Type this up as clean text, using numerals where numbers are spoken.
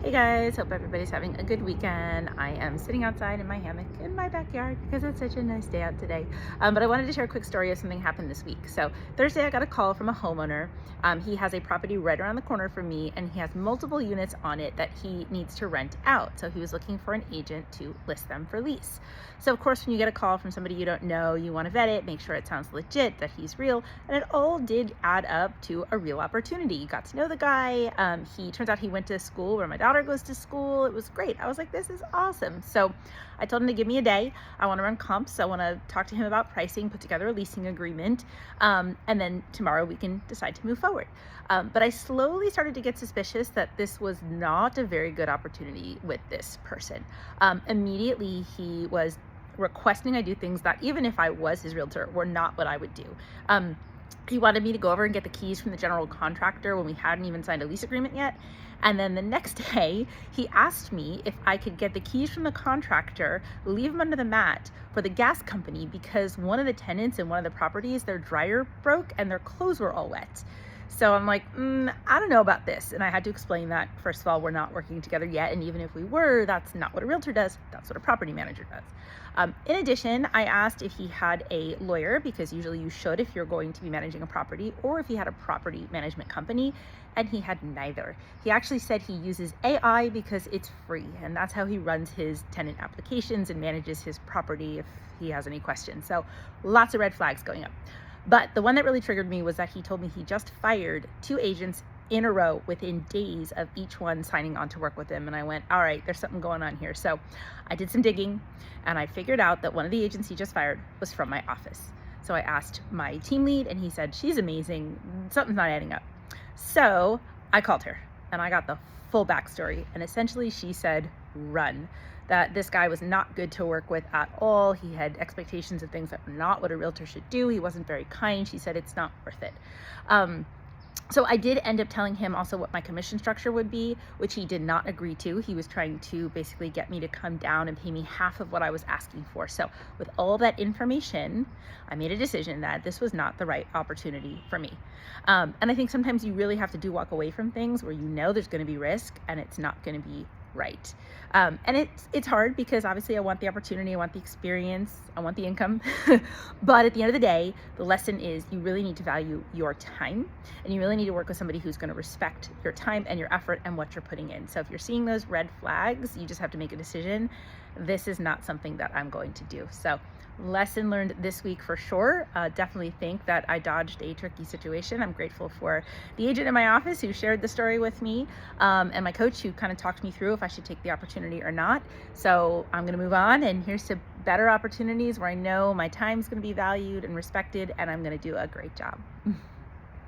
Hey guys, hope everybody's having a good weekend. I am sitting outside in my hammock in my backyard because it's such a nice day out today. But I wanted to share a quick story of something happened this week. So Thursday I got a call from a homeowner. He has a property right around the corner from me and he has multiple units on it that he needs to rent out. So he was looking for an agent to list them for lease. So of course, when you get a call from somebody you don't know, you want to vet it, make sure it sounds legit, that he's real. And it all did add up to a real opportunity. You got to know the guy. He turns out he went to school where my daughter goes to school. It was great. I was like, this is awesome. So I told him to give me a day. I want to run comps. I want to talk to him about pricing, put together a leasing agreement. And then tomorrow we can decide to move forward. But I slowly started to get suspicious that this was not a very good opportunity with this person. Immediately he was requesting I do things that, even if I was his realtor, were not what I would do. He wanted me to go over and get the keys from the general contractor when we hadn't even signed a lease agreement yet. And then the next day, he asked me if I could get the keys from the contractor, leave them under the mat for the gas company because one of the tenants in one of the properties, their dryer broke and their clothes were all wet. So I'm like, I don't know about this. And I had to explain that, first of all, we're not working together yet. And even if we were, that's not what a realtor does. That's what a property manager does. In addition, I asked if he had a lawyer, because usually you should if you're going to be managing a property, or if he had a property management company, and he had neither. He actually said he uses AI because it's free, and that's how he runs his tenant applications and manages his property if he has any questions. So lots of red flags going up. But the one that really triggered me was that he told me he just fired 2 agents in a row within days of each one signing on to work with him. And I went, all right, there's something going on here. So I did some digging and I figured out that one of the agents he just fired was from my office. So I asked my team lead and he said, she's amazing. Something's not adding up. So I called her and I got the full backstory. And essentially she said, run. That this guy was not good to work with at all. He had expectations of things that were not what a realtor should do. He wasn't very kind. She said it's not worth it. So I did end up telling him also what my commission structure would be, which he did not agree to. He was trying to basically get me to come down and pay me half of what I was asking for. So with all that information, I made a decision that this was not the right opportunity for me. And I think sometimes you really have to walk away from things where you know there's going to be risk and it's not going to be right. And it's hard because obviously I want the opportunity, I want the experience, I want the income. But at the end of the day, the lesson is you really need to value your time and you really need to work with somebody who's going to respect your time and your effort and what you're putting in. So if you're seeing those red flags, you just have to make a decision. This is not something that I'm going to do. So lesson learned this week for sure. Definitely think that I dodged a tricky situation. I'm grateful for the agent in my office who shared the story with me, and my coach who kind of talked me through if I should take the opportunity or not. So I'm going to move on, and here's to better opportunities where I know my time's going to be valued and respected, and I'm going to do a great job.